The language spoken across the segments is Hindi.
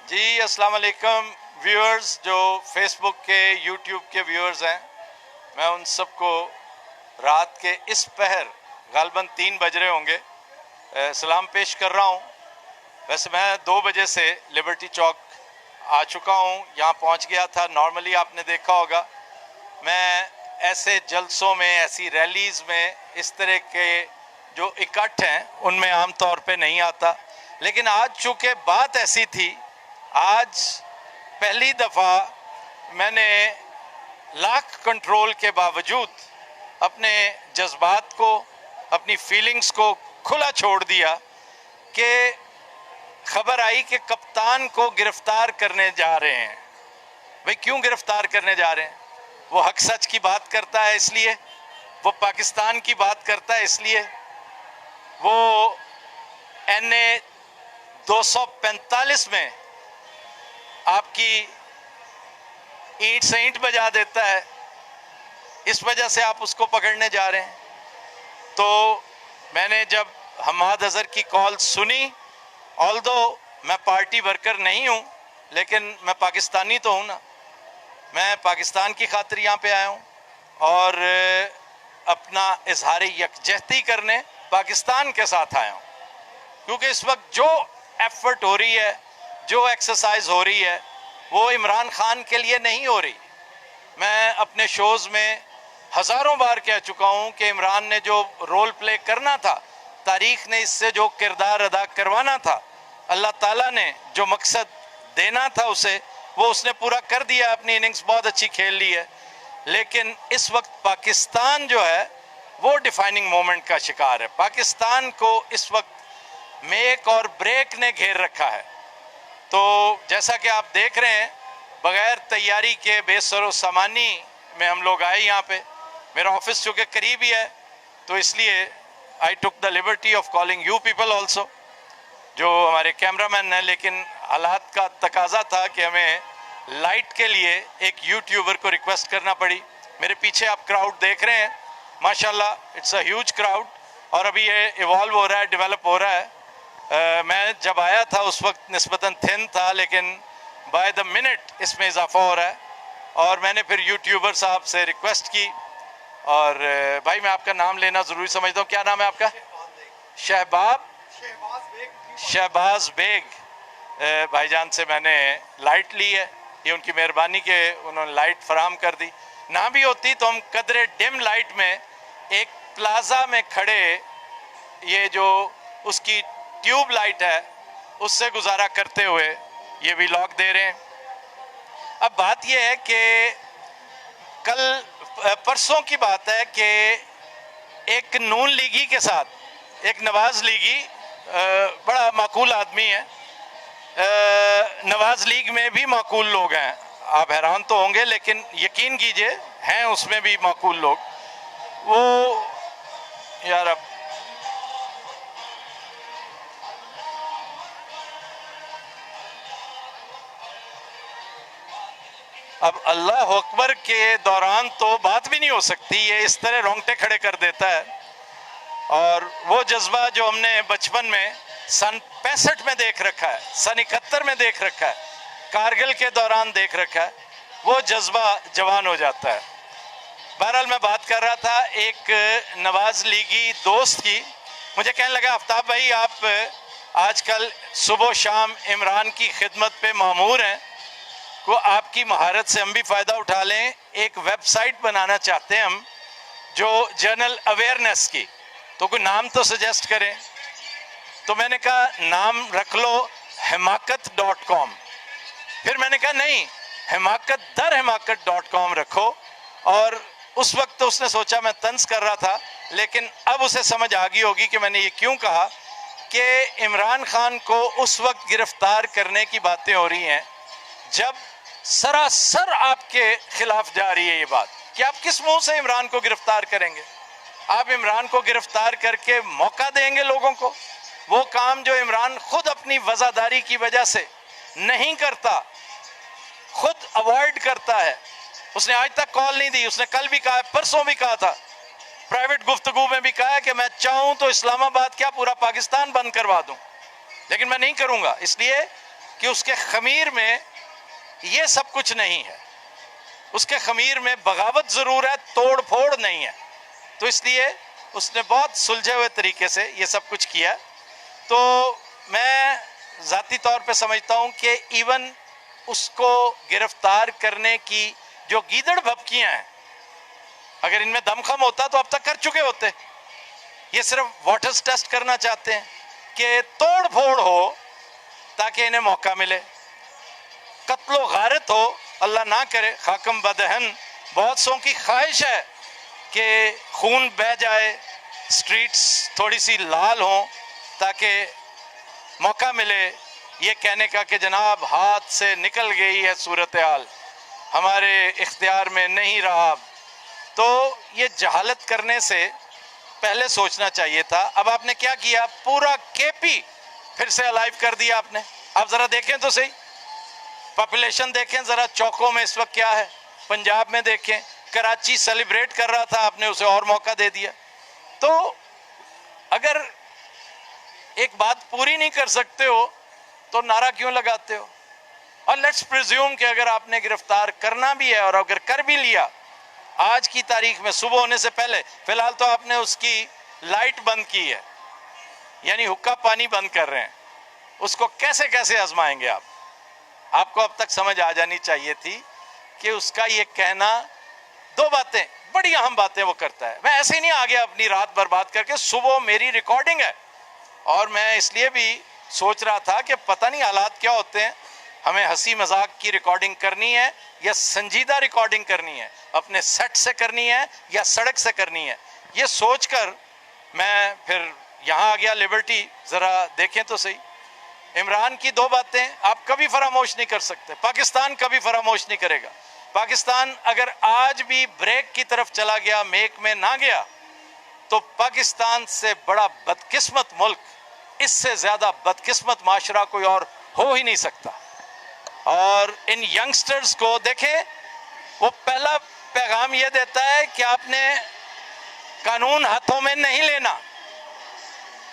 जी अस्सलाम वालेकुम व्यूअर्स, जो फेसबुक के यूट्यूब के व्यूअर्स हैं, मैं उन सबको रात के इस पहर गालबन 3 बज रहे होंगे सलाम पेश कर रहा हूँ। वैसे मैं 2 बजे से लिबर्टी चौक आ चुका हूँ, यहाँ पहुँच गया था। नॉर्मली आपने देखा होगा मैं ऐसे जलसों में, ऐसी रैलीज़ में, इस तरह के जो इकट्ठ हैं उनमें आम तौर पे नहीं आता, लेकिन आज चूँकि बात ऐसी थी, आज पहली दफ़ा मैंने लाख कंट्रोल के बावजूद अपने जज्बात को, अपनी फीलिंग्स को खुला छोड़ दिया कि खबर आई कि कप्तान को गिरफ्तार करने जा रहे हैं। भाई क्यों गिरफ्तार करने जा रहे हैं? वो हक सच की बात करता है इसलिए, वो पाकिस्तान की बात करता है इसलिए, वो NA 245 में आपकी ईंट से ईंट बजा देता है, इस वजह से आप उसको पकड़ने जा रहे हैं। तो मैंने जब हमाद अजहर की कॉल सुनी, ऑल्दो मैं पार्टी वर्कर नहीं हूँ, लेकिन मैं पाकिस्तानी तो हूँ ना, मैं पाकिस्तान की खातिर यहाँ पे आया हूँ और अपना इजहार यकजहती करने पाकिस्तान के साथ आया हूँ, क्योंकि इस वक्त जो एफर्ट हो रही है, जो एक्सरसाइज हो रही है, वो इमरान खान के लिए नहीं हो रही। मैं अपने शोज़ में हज़ारों बार कह चुका हूँ कि इमरान ने जो रोल प्ले करना था, तारीख़ ने इससे जो किरदार अदा करवाना था, अल्लाह ताला ने जो मकसद देना था उसे, वो उसने पूरा कर दिया। अपनी इनिंग्स बहुत अच्छी खेल ली है, लेकिन इस वक्त पाकिस्तान जो है वो डिफाइनिंग मोमेंट का शिकार है। पाकिस्तान को इस वक्त मेक और ब्रेक ने घेर रखा है। तो जैसा कि आप देख रहे हैं, बग़ैर तैयारी के बेसरो सामानी में हम लोग आए यहाँ पे। मेरा ऑफिस चूँकि करीब ही है, तो इसलिए I took the liberty of calling you people also, जो हमारे कैमरामैन हैं। लेकिन हालात का तकाजा था कि हमें लाइट के लिए एक यूट्यूबर को रिक्वेस्ट करना पड़ी। मेरे पीछे आप क्राउड देख रहे हैं, माशाल्लाह इट्स अ ह्यूज क्राउड, और अभी ये इवॉल्व हो रहा है, डेवलप हो रहा है। मैं जब आया था उस वक्त निस्बतन थिन था, लेकिन बाय द मिनट इसमें इजाफा हो रहा है। और मैंने फिर यूट्यूबर साहब से रिक्वेस्ट की, और भाई मैं आपका नाम लेना ज़रूरी समझता हूँ। क्या नाम है आपका? शहबाज बेग भाईजान से मैंने लाइट ली है। ये उनकी मेहरबानी के उन्होंने लाइट फराहम कर दी। ना भी होती तो हम कदरे डिम लाइट में एक प्लाजा में खड़े, ये जो उसकी ट्यूब लाइट है उससे गुजारा करते हुए ये व्लॉग दे रहे हैं। अब बात यह है कि कल परसों की बात है कि एक नून लीगी के साथ एक नवाज लीगी, बड़ा माकूल आदमी है, नवाज लीग में भी माकूल लोग हैं। आप हैरान तो होंगे, लेकिन यकीन कीजिए हैं उसमें भी माकूल लोग। वो यार अब अल्लाह अकबर के दौरान तो बात भी नहीं हो सकती, ये इस तरह रोंगटे खड़े कर देता है। और वो जज्बा जो हमने बचपन में सन 65 में देख रखा है, सन 71 में देख रखा है, कारगिल के दौरान देख रखा है, वो जज्बा जवान हो जाता है। बहरहाल मैं बात कर रहा था एक नवाज लीगी दोस्त की। मुझे कहने लगा, आफ्ताब भाई आप आजकल सुबह शाम इमरान की खिदमत पे मामूर हैं, को आपकी महारत से हम भी फ़ायदा उठा लें, एक वेबसाइट बनाना चाहते हैं हम जो जनरल अवेयरनेस की, तो कोई नाम तो सजेस्ट करें। तो मैंने कहा नाम रख लो himakat.com। फिर मैंने कहा नहीं, himakat.com रखो। और उस वक्त तो उसने सोचा मैं तंज कर रहा था, लेकिन अब उसे समझ आ गई होगी कि मैंने ये क्यों कहा कि इमरान खान को उस वक्त गिरफ्तार करने की बातें हो रही हैं जब सरासर आपके खिलाफ जा रही है ये बात कि आप किस मुंह से इमरान को गिरफ्तार करेंगे। आप इमरान को गिरफ्तार करके मौका देंगे लोगों को, वो काम जो इमरान खुद अपनी वज़ादारी की वजह से नहीं करता, खुद अवॉइड करता है। उसने आज तक कॉल नहीं दी, उसने कल भी कहा, परसों भी कहा था, प्राइवेट गुफ्तगू में भी कहा है कि मैं चाहूं तो इस्लामाबाद क्या पूरा पाकिस्तान बंद करवा दूं, लेकिन मैं नहीं करूंगा। इसलिए कि उसके खमीर में ये सब कुछ नहीं है, उसके खमीर में बगावत ज़रूर है, तोड़ फोड़ नहीं है। तो इसलिए उसने बहुत सुलझे हुए तरीके से ये सब कुछ किया। तो मैं ज़ाती तौर पे समझता हूँ कि इवन उसको गिरफ्तार करने की जो गीदड़ भभकियाँ हैं, अगर इनमें दमखम होता तो अब तक कर चुके होते। ये सिर्फ वाटर्स टेस्ट करना चाहते हैं कि तोड़ फोड़ हो ताकि इन्हें मौका मिले, कत्लो गारत हो, अल्लाह ना करे, खाकम बदहन। बहुत सौ की ख्वाहिश है कि खून बह जाए, स्ट्रीट्स थोड़ी सी लाल हों, ताकि मौका मिले ये कहने का कि जनाब हाथ से निकल गई है सूरत हाल, हमारे इख्तियार में नहीं रहा। तो ये जहालत करने से पहले सोचना चाहिए था। अब आपने क्या किया, पूरा केपी फिर से अलाइव कर दिया आपने। आप ज़रा देखें तो सही, पॉपुलेशन देखें ज़रा चौकों में इस वक्त क्या है। पंजाब में देखें, कराची सेलिब्रेट कर रहा था, आपने उसे और मौका दे दिया। तो अगर एक बात पूरी नहीं कर सकते हो तो नारा क्यों लगाते हो? और लेट्स प्रिज्यूम कि अगर आपने गिरफ्तार करना भी है और अगर कर भी लिया आज की तारीख में सुबह होने से पहले, फिलहाल तो आपने उसकी लाइट बंद की है, यानी हुक्का पानी बंद कर रहे हैं, उसको कैसे कैसे आजमाएंगे आप? आपको अब तक समझ आ जानी चाहिए थी कि उसका ये कहना, दो बातें बड़ी अहम बातें वो करता है। मैं ऐसे ही नहीं आ गया अपनी रात बर्बाद करके, सुबह मेरी रिकॉर्डिंग है और मैं इसलिए भी सोच रहा था कि पता नहीं हालात क्या होते हैं, हमें हंसी मजाक की रिकॉर्डिंग करनी है या संजीदा रिकॉर्डिंग करनी है, अपने सेट से करनी है या सड़क से करनी है। ये सोचकर मैं फिर यहाँ आ गया लिबर्टी। ज़रा देखें तो सही, इमरान की दो बातें आप कभी फरामोश नहीं कर सकते, पाकिस्तान कभी फरामोश नहीं करेगा। पाकिस्तान अगर आज भी ब्रेक की तरफ चला गया, मेक में ना गया, तो पाकिस्तान से बड़ा बदकिस्मत मुल्क, इससे ज़्यादा बदकिस्मत माशरा कोई और हो ही नहीं सकता। और इन यंगस्टर्स को देखें, वो पहला पैगाम ये देता है कि आपने कानून हाथों में नहीं लेना,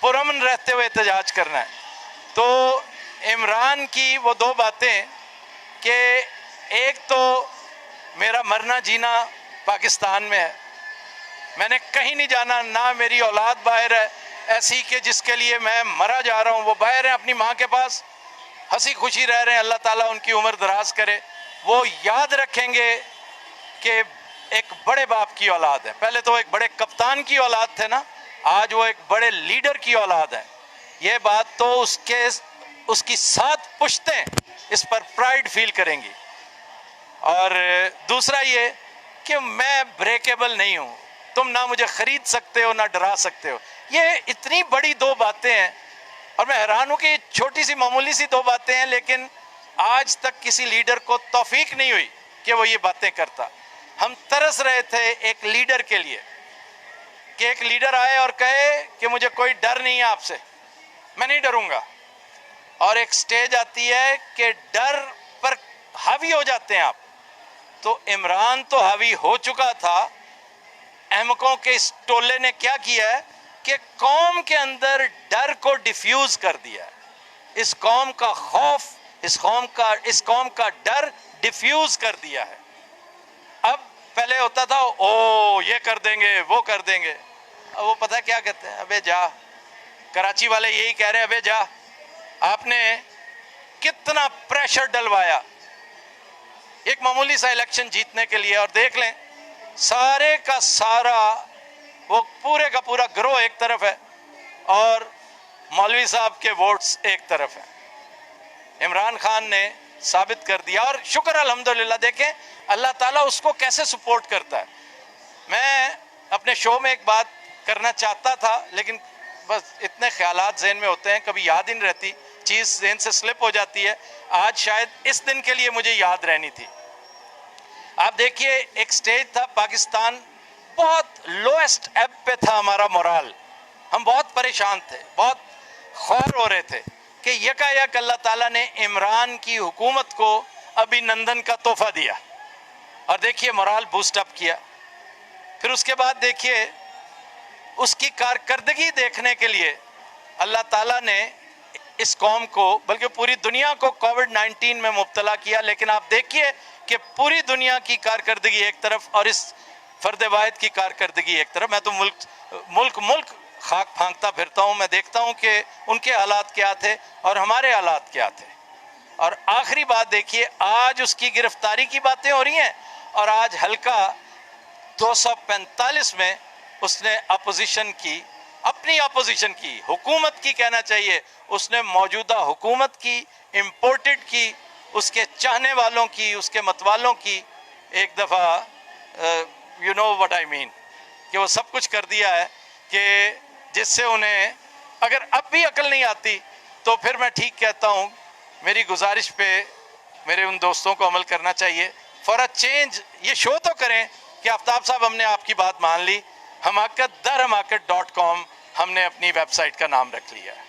पुरअमन रहते हुए एहतजाज करना है। तो इमरान की वो दो बातें कि एक तो मेरा मरना जीना पाकिस्तान में है, मैंने कहीं नहीं जाना, ना मेरी औलाद बाहर है ऐसी कि जिसके लिए मैं मरा जा रहा हूँ, वो बाहर है अपनी माँ के पास हंसी खुशी रह रहे हैं, अल्लाह ताला उनकी उम्र दराज करे। वो याद रखेंगे कि एक बड़े बाप की औलाद है, पहले तो एक बड़े कप्तान की औलाद थे ना, आज वो एक बड़े लीडर की औलाद है। ये बात तो उसकी 7 पुश्तें इस पर प्राइड फील करेंगी। और दूसरा ये कि मैं ब्रेकेबल नहीं हूँ, तुम ना मुझे खरीद सकते हो ना डरा सकते हो। ये इतनी बड़ी दो बातें हैं और मैं हैरान हूँ कि छोटी सी मामूली सी दो बातें हैं, लेकिन आज तक किसी लीडर को तौफीक नहीं हुई कि वो ये बातें करता। हम तरस रहे थे एक लीडर के लिए कि एक लीडर आए और कहे कि मुझे कोई डर नहीं है आपसे, मैं नहीं डरूंगा। और एक स्टेज आती है कि डर पर हावी हो जाते हैं आप। तो इमरान तो हावी हो चुका था, अहमकों के इस टोले ने क्या किया है कि कौम के अंदर डर को डिफ्यूज कर दिया। इस कौम का खौफ, इस कौम का डर डिफ्यूज कर दिया है। अब पहले होता था ओ ये कर देंगे वो कर देंगे, अब वो पता क्या कहते हैं, अबे जा। कराची वाले यही कह रहे हैं, अबे जा। आपने कितना प्रेशर डलवाया एक मामूली सा इलेक्शन जीतने के लिए, और देख लें सारे का सारा वो पूरे का पूरा गिरोह एक तरफ है और मौलवी साहब के वोट्स एक तरफ हैं। इमरान खान ने साबित कर दिया और शुक्र अल्हम्दुलिल्लाह। देखें अल्लाह ताला उसको कैसे सपोर्ट करता है। मैं अपने शो में एक बात करना चाहता था, लेकिन बस इतने ख्यालात जहन में होते हैं, कभी याद ही नहीं रहती, चीज़ जहन से स्लिप हो जाती है। आज शायद इस दिन के लिए मुझे याद रहनी थी। आप देखिए एक स्टेज था, पाकिस्तान बहुत लोएस्ट एब पे था, हमारा मोराल, हम बहुत परेशान थे, बहुत खौर हो रहे थे कि यकायक अल्लाह ताला ने इमरान की हुकूमत को अभिनंदन का तोहफा दिया और देखिए मोराल बूस्ट अप किया। फिर उसके बाद देखिए उसकी कारकर्दगी देखने के लिए अल्लाह ताला ने इस कौम को बल्कि पूरी दुनिया को कोविड-19 में मुब्तला किया। लेकिन आप देखिए कि पूरी दुनिया की कारकर्दगी एक तरफ और इस फर्द वाहिद की कारकर्दगी एक तरफ। मैं तो मुल्क खाक फांकता फिरता हूँ, मैं देखता हूँ कि उनके हालात क्या थे और हमारे हालात क्या थे। और आखिरी बात देखिए, आज उसकी गिरफ्तारी की बातें हो रही हैं और आज हल्का 245 में उसने अपोजिशन की, अपनी अपोजिशन की, हुकूमत की कहना चाहिए, उसने मौजूदा हुकूमत की, इम्पोर्टेड की, उसके चाहने वालों की, उसके मतवालों की, एक दफ़ा you know what I mean, कि वो सब कुछ कर दिया है कि जिससे उन्हें अगर अब भी अकल नहीं आती तो फिर मैं ठीक कहता हूँ, मेरी गुजारिश पे मेरे उन दोस्तों को अमल करना चाहिए। फॉर अ चेंज ये शो तो करें कि आफ्ताब साहब हमने आपकी बात मान ली, हमाकत.com हमने अपनी वेबसाइट का नाम रख लिया है।